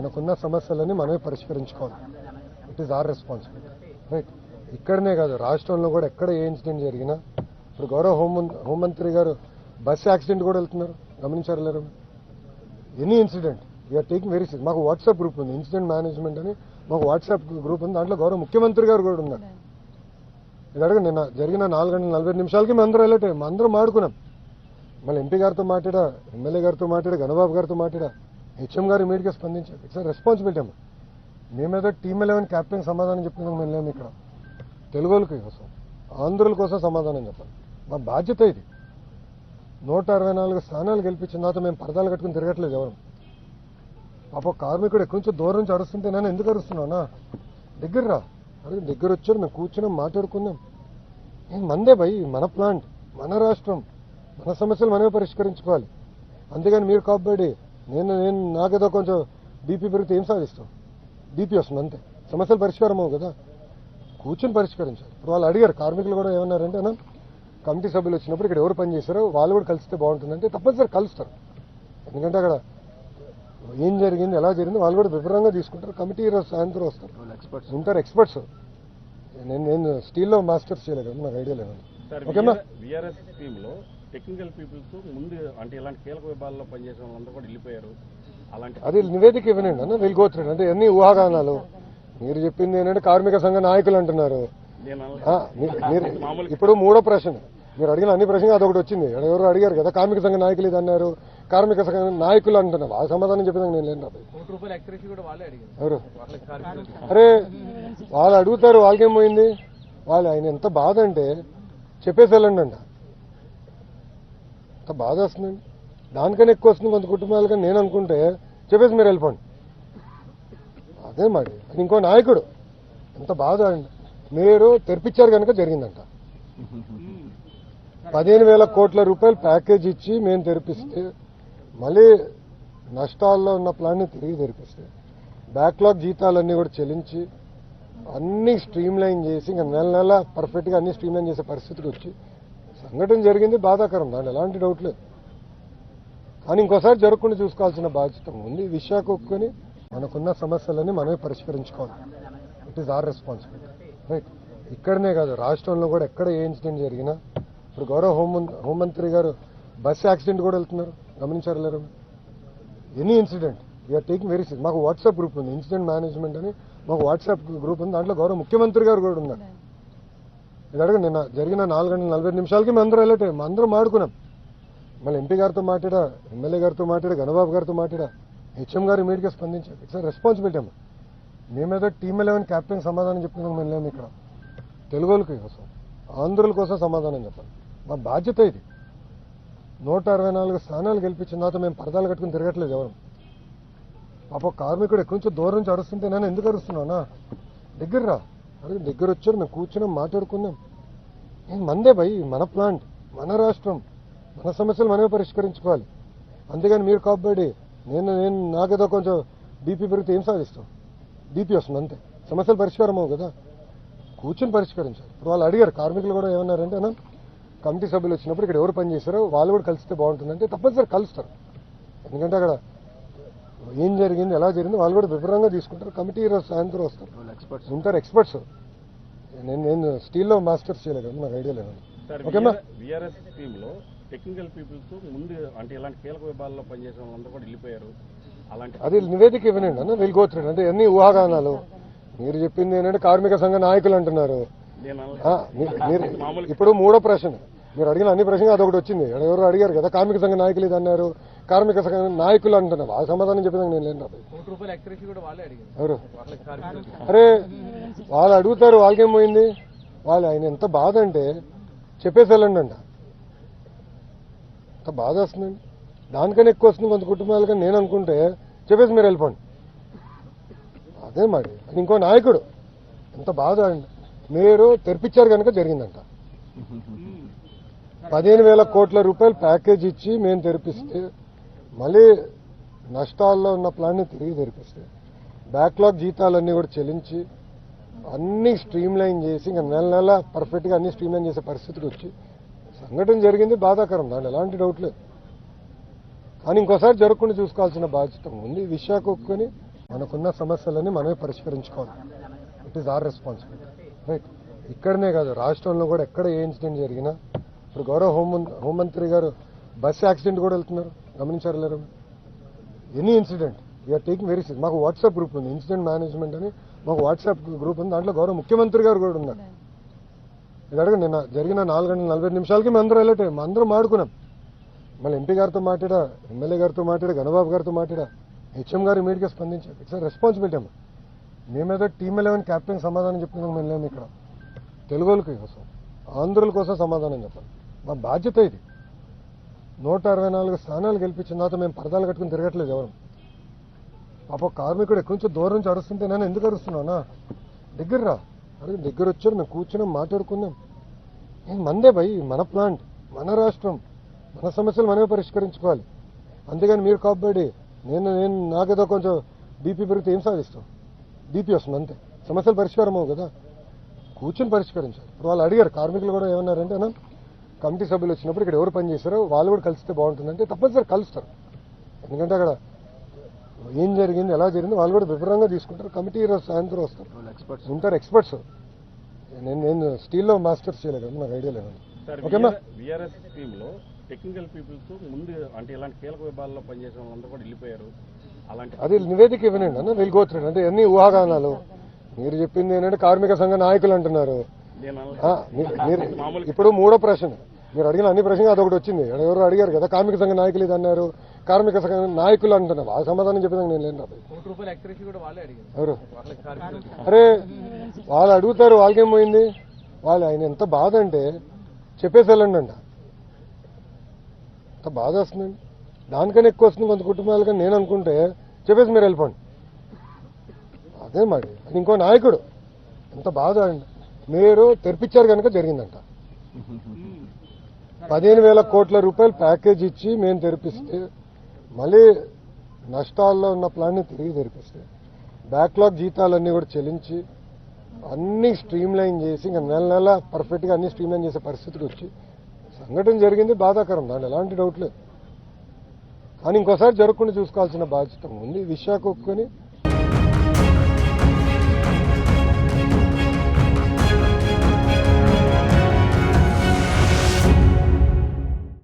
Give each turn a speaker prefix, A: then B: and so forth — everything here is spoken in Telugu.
A: మనకున్న సమస్యలని మనమే పరిష్కరించుకోవాలి. It is our responsibility, right? ఇక్కడనే కాదు, రాష్ట్రంలో కూడా ఎక్కడ ఏ ఇన్సిడెంట్ జరిగినా ఇప్పుడు గౌరవ హోంమంత్రి గారు బస్ యాక్సిడెంట్ కూడా వెళ్తున్నారు, గమనించారు లేరు? Any incident we are taking very serious. మాకు వాట్సాప్ గ్రూప్ ఉంది, ఇన్సిడెంట్ మేనేజ్మెంట్ అని మాకు వాట్సాప్ గ్రూప్ ఉంది. దాంట్లో గౌరవ ముఖ్యమంత్రి గారు కూడా ఉన్నారు. ఇది అడగండి, నిన్న జరిగిన 4:45 మేము అందరూ వెళ్ళటే అందరం ఆడుకున్నాం. మళ్ళీ ఎంపీ గారితో మాట్లాడా, ఎమ్మెల్యే గారితో మాట్లాడా, గణబాబు గారితో మాట్లాడా, హెచ్ఎం గారు ఇమీడియట్గా స్పందించారు. ఇట్స్ రెస్పాన్సిబిలిటీ అమ్మా. మేమేదో టీమ్ 11 కెప్టెన్ సమాధానం చెప్పినందుకు మేము లేము ఇక్కడ. తెలుగులకి కోసం, ఆంధ్రుల కోసం సమాధానం చెప్పాలి. మా బాధ్యత ఇది. 164 స్థానాలు గెలిపించిన తర్వాత మేము పరదాలు కట్టుకుని తిరగట్లేదు ఎవరు. పాప కార్మికుడు ఎక్కడి నుంచో దూరం నుంచి అరుస్తుంటే నేను ఎందుకు అరుస్తున్నానా? దగ్గర రా, అదే దగ్గర వచ్చాడు, మేము కూర్చున్నాం, మాట్లాడుకున్నాం. మందే భయ్, మన ప్లాంట్, మన రాష్ట్రం, మన సమస్యలు మనమే పరిష్కరించుకోవాలి. అంతేగాని మీరు కాపాడి నేను నాకేదో కొంచెం బీపీ పెరిగితే ఏం సాధిస్తాం? బీపీ వస్తుంది అంతే, సమస్యలు పరిష్కారం అవ్వు కదా. కూర్చొని పరిష్కరించాలి. ఇప్పుడు వాళ్ళు అడిగారు, కార్మికులు కూడా ఏమన్నారంటే అన్న కమిటీ సభ్యులు వచ్చినప్పుడు ఇక్కడ ఎవరు పనిచేస్తారో వాళ్ళు కూడా కలిస్తే బాగుంటుందంటే తప్పనిసరి కలుస్తారు. ఎందుకంటే అక్కడ ఏం జరిగింది, ఎలా జరిగింది వాళ్ళు కూడా వివరంగా తీసుకుంటారు. కమిటీ ఈరోజు సాయంత్రం వస్తారు, ఉంటారు ఎక్స్పర్ట్స్. నేను స్టీల్లో మాస్టర్స్ చేయలేదు, నాకు ఐడియా లేదు. ఓకేనా?
B: వీఆర్ఎస్ స్కీమ్ లో టెక్నికల్ పీపుల్స్ ముందు అంటే ఇలాంటి కీలక విభాగాల్లో పనిచేసిన వాళ్ళందరూ కూడా వెళ్ళిపోయారు. అలాంటి
A: అది నివేదిక ఇవ్వనండి అన్న, వీళ్ళు గోత్రుడు అంటే అన్ని ఊహాగానాలు. మీరు చెప్పింది ఏంటంటే కార్మిక సంఘ నాయకులు అంటున్నారు. ఇప్పుడు మూడో ప్రశ్న మీరు అడిగిన అన్ని ప్రశ్నలు అదొకటి వచ్చింది. ఎవరు అడిగారు కదా కార్మిక సంఘ నాయకులు ఇది అన్నారు, కార్మిక సంఘ నాయకులు అంటున్నారు. ఆ సమాధానం చెప్పిన నేను లేను. ఎవరు? అరే వాళ్ళు అడుగుతారు, వాళ్ళకేం పోయింది? వాళ్ళు ఆయన ఎంత బాధ అంటే చెప్పేసి వెళ్ళండి అంట. ఎంత బాధ వస్తుందండి, దానికన్నా ఎక్కువ వస్తుంది కొంత కుటుంబాలు. కానీ నేను అనుకుంటే చెప్పేసి మీరు వెళ్ళిపోండి. అదే మరి ఇంకో నాయకుడు ఎంత బాధ అండి. మీరు తెరిపించారు కనుక జరిగిందంట. 15,000 కోట్ల రూపాయలు ప్యాకేజ్ ఇచ్చి మేము తెరిపిస్తే మళ్ళీ నష్టాల్లో ఉన్న ప్లాన్ని తిరిగి తెరిపిస్తే బ్యాక్లాగ్ జీతాలన్నీ కూడా చెల్లించి అన్ని స్ట్రీమ్ లైన్ చేసి ఇంకా నెల పర్ఫెక్ట్గా అన్ని స్ట్రీమ్ లైన్ చేసే పరిస్థితికి వచ్చి సంఘటన జరిగింది. బాధాకరం, దాంట్లో ఎలాంటి డౌట్ లేదు. కానీ ఇంకోసారి జరగకుండా చూసుకోవాల్సిన బాధ్యత ఉంది. విశాఖ ఒప్పుకొని మనకున్న సమస్యలని మనమే పరిష్కరించుకోవాలి. It is our responsibility, right? ఇక్కడనే కాదు, రాష్ట్రంలో కూడా ఎక్కడ ఏ ఇన్సిడెంట్ జరిగినా ఇప్పుడు గౌరవ హోంమంత్రి గారు బస్ యాక్సిడెంట్ కూడా వెళ్తున్నారు, గమనించారు లేరు? Any incident we are taking very serious. మాకు వాట్సాప్ గ్రూప్ ఉంది, ఇన్సిడెంట్ మేనేజ్మెంట్ అని మాకు వాట్సాప్ గ్రూప్ ఉంది. దాంట్లో గౌరవ ముఖ్యమంత్రి గారు కూడా ఉన్నారు. ఇది అడగండి, నిన్న జరిగిన 4:45 మేము అందరూ వెళ్ళటే అందరం ఆడుకున్నాం. మళ్ళీ ఎంపీ గారితో మాట్లాడా, ఎమ్మెల్యే గారితో మాట్లాడా, గణబాబు గారితో మాట్లాడా, హెచ్ఎం గారు ఇమీడియట్గా స్పందించారు. ఇట్స్ రెస్పాన్సిబిలిటీ అమ్మా. మేమేదో టీమ్ 11 కెప్టెన్ సమాధానం చెప్పినందుకు మేము లేము ఇక్కడ. తెలుగులకి కోసం, ఆంధ్రుల కోసం సమాధానం చెప్పాలి. మా బాధ్యత ఇది. 164 స్థానాలు గెలిపించిన తర్వాత మేము పరదాలు కట్టుకుని తిరగట్లేదు ఎవరు. పాప కార్మికుడు ఎక్కడి నుంచో దూరం నుంచి అరుస్తుంటే నేను ఎందుకు అరుస్తున్నానా? దగ్గర రా, అదే దగ్గర వచ్చాడు, మేము కూర్చున్నాం, మాట్లాడుకున్నాం. మందే భయ్, మన ప్లాంట్, మన రాష్ట్రం, మన సమస్యలు మనమే పరిష్కరించుకోవాలి. అంతేగాని మీరు కాపాడి నేను నాకేదో కొంచెం బీపీ పెరిగితే ఏం సాధిస్తాం? బీపీ వస్తుంది అంతే, సమస్యలు పరిష్కారం అవ్వు కదా. కూర్చొని పరిష్కరించాలి. ఇప్పుడు వాళ్ళు అడిగారు, కార్మికులు కూడా ఏమన్నారంటే అన్న కమిటీ సభ్యులు వచ్చినప్పుడు ఇక్కడ ఎవరు పనిచేస్తారో వాళ్ళు కూడా కలిస్తే బాగుంటుందంటే తప్పనిసరి కలుస్తారు. ఎందుకంటే అక్కడ ఏం జరిగింది, ఎలా జరిగింది వాళ్ళు కూడా వివరంగా తీసుకుంటారు. కమిటీ ఈరోజు సాయంత్రం వస్తారు, ఉంటారు ఎక్స్పర్ట్స్. నేను స్టీల్లో మాస్టర్స్ చేయలేదు, నాకు ఐడియా లేదు. ఓకేనా?
B: వీఆర్ఎస్ స్కీమ్ లో టెక్నికల్ పీపుల్స్ ముందు అంటే ఇలాంటి కీలక విభాగాల్లో పనిచేసిన వాళ్ళందరూ కూడా వెళ్ళిపోయారు. అలాంటి
A: అది నివేదిక ఇవ్వనండి అన్న, వీళ్ళు గోత్రుడు అంటే అన్ని ఊహాగానాలు. మీరు చెప్పింది ఏంటంటే కార్మిక సంఘ నాయకులు అంటున్నారు. ఇప్పుడు మూడో ప్రశ్న మీరు అడిగిన అన్ని ప్రశ్నలు అదొకటి వచ్చింది. ఎవరు అడిగారు కదా కార్మిక సంఘ నాయకులు ఇది అన్నారు, కార్మిక సంఘ నాయకులు అంటున్నారు. ఆ సమాధానం చెప్పిన నేను లేను. ఎవరు? అరే వాళ్ళు అడుగుతారు, వాళ్ళకేం పోయింది? వాళ్ళు ఆయన ఎంత బాధ అంటే చెప్పేసి వెళ్ళండి అంట. ఎంత బాధ వస్తుందండి, దానికన్నా ఎక్కువ వస్తుంది కొంత కుటుంబాలు. కానీ నేను అనుకుంటే చెప్పేసి మీరు వెళ్ళిపోండి. అదే మరి ఇంకో నాయకుడు ఎంత బాధ అండి. మీరు తెరిపించారు కనుక జరిగిందంట. 15,000 కోట్ల రూపాయలు ప్యాకేజ్ ఇచ్చి మేము తెరిపిస్తే మళ్ళీ నష్టాల్లో ఉన్న ప్లాన్ని తిరిగి తెరిపిస్తే బ్యాక్లాగ్ జీతాలన్నీ కూడా చెల్లించి అన్ని స్ట్రీమ్ లైన్ చేసి ఇంకా నెల పర్ఫెక్ట్గా అన్ని స్ట్రీమ్ లైన్ చేసే పరిస్థితికి వచ్చి సంఘటన జరిగింది. బాధాకరం, దాంట్లో ఎలాంటి డౌట్ లేదు. కానీ ఇంకోసారి జరగకుండా చూసుకోవాల్సిన బాధ్యత ఉంది. విశాఖ ఒప్పుకొని మనకున్న సమస్యలన్నీ మనమే పరిష్కరించుకోవాలి. It is our responsibility, right? ఇక్కడనే కాదు, రాష్ట్రంలో కూడా ఎక్కడ ఏ ఇన్సిడెంట్ జరిగినా, ఇప్పుడు గౌరవ హోంమంత్రి గారు బస్ యాక్సిడెంట్ కూడా వెళ్తున్నారు, గమనించారు లేరు? Any incident we are taking very serious. మాకు వాట్సాప్ గ్రూప్ ఉంది, ఇన్సిడెంట్ మేనేజ్మెంట్ అని మాకు వాట్సాప్ గ్రూప్ ఉంది. దాంట్లో గౌరవ ముఖ్యమంత్రి గారు కూడా ఉన్నారు. ఇది అడగండి, నిన్న జరిగిన 4:45 మేము అందరూ వెళ్ళటే అందరం ఆడుకున్నాం. మళ్ళీ ఎంపీ గారితో మాట్లాడా, ఎమ్మెల్యే గారితో మాట్లాడా, గణబాబు గారితో మాట్లాడా, హెచ్ఎం గారు ఇమీడియట్గా స్పందించారు. ఇట్స్ రెస్పాన్సిబిలిటీ అమ్మా. మేమేదో టీమ్ 11 క్యాప్టెన్ సమాధానం చెప్తున్నాం, మేము లేము ఇక్కడ. తెలుగు వాళ్ళకి కోసం, ఆంధ్రుల కోసం సమాధానం చెప్పాలి. మా బాధ్యత ఇది. 164 స్థానాలు గెలిపించిన తర్వాత మేము పరదాలు కట్టుకుని తిరగట్లేదు ఎవరు. పాప కార్మికుడు ఎక్కడి నుంచో దూరం నుంచి అరుస్తుంటే నేను ఎందుకు అరుస్తున్నానా? దగ్గర రా, అడిగి దగ్గర వచ్చారు, మేము కూర్చున్నాం, మాట్లాడుకున్నాం. మందే భయ్, మన ప్లాంట్, మన రాష్ట్రం, మన సమస్యలు మనమే పరిష్కరించుకోవాలి. అంతేగాని మీరు కాబట్టి నేను నాకేదో కొంచెం బీపీ పెరిగితే ఏం సాధిస్తాం? బీపీ వస్తుంది అంతే, సమస్యలు పరిష్కారం అవ్వు కదా. కూర్చొని పరిష్కరించాలి. ఇప్పుడు వాళ్ళు అడిగారు, కార్మికులు కూడా ఏమన్నారంటే, అన్న కమిటీ సభ్యులు వచ్చినప్పుడు ఇక్కడ ఎవరు పని చేశారో వాళ్ళు కూడా కలిస్తే బాగుంటుందంటే తప్పనిసరి కలుస్తారు. ఎందుకంటే అక్కడ ఏం జరిగింది, ఎలా జరిగింది వాళ్ళు కూడా వివరంగా తీసుకుంటారు. కమిటీ ఈరోజు సాయంత్రం వస్తారు, ఉంటారు ఎక్స్పర్ట్స్. నేను స్టీల్లో మాస్టర్స్ చేయలేదు కదా, నాకు ఐడియా లేదు. ఓకేనా?
B: విఆర్ఎస్ టీమ్ లో టెక్నికల్ పీపుల్స్ ముందు అంటే ఇలాంటి కీలక విభాగాల్లో పనిచేసిన వాళ్ళందరూ కూడా వెళ్ళిపోయారు. అలాంటి
A: అది నివేదిక ఇవ్వనండి అన్న, వీళ్ళు గోత్రుడు అంటే అన్ని ఊహాగానాలు. మీరు చెప్పింది ఏంటంటే కార్మిక సంఘ నాయకులు అంటున్నారు. ఇప్పుడు మూడో ప్రశ్న మీరు అడిగిన అన్ని ప్రశ్నలు అదొకటి వచ్చింది. ఎవరు అడిగారు కదా, కార్మిక సంఘ నాయకులు ఇది అన్నారు, కార్మిక సంఘ నాయకులు అంటున్నారు. ఆ సమాధానం చెప్పేదానికి నేను లేను. ఎవరు? అరే వాళ్ళు అడుగుతారు, వాళ్ళకేం పోయింది? వాళ్ళు ఆయన ఎంత బాధ అంటే చెప్పేసి వెళ్ళండి అంట. ఎంత బాధ వస్తుందండి. దానికన్నా ఎక్కువ వస్తుంది కొంత కుటుంబాలుగా నేను అనుకుంటే చెప్పేసి మీరు వెళ్ళిపోండి. అదే మరి అది ఇంకో నాయకుడు ఎంత బాధ అండి. మీరు తెరిపించారు కనుక జరిగిందంట. 15,000 కోట్ల రూపాయలు ప్యాకేజ్ ఇచ్చి మేము తెరిపిస్తే, మళ్ళీ నష్టాల్లో ఉన్న ప్లాన్ని తిరిగి తెరిపిస్తే, బ్యాక్లాగ్ జీతాలన్నీ కూడా చెల్లించి అన్ని స్ట్రీమ్ లైన్ చేసి ఇంకా నెల పర్ఫెక్ట్గా అన్ని స్ట్రీమ్ లైన్ చేసే పరిస్థితికి వచ్చి సంఘటన జరిగింది, బాధాకరం, దాంట్లో ఎలాంటి డౌట్ లేదు. కానీ ఇంకోసారి జరగకుండా చూసుకోవాల్సిన బాధ్యత ఉంది. విశాఖ ఒప్పుకొని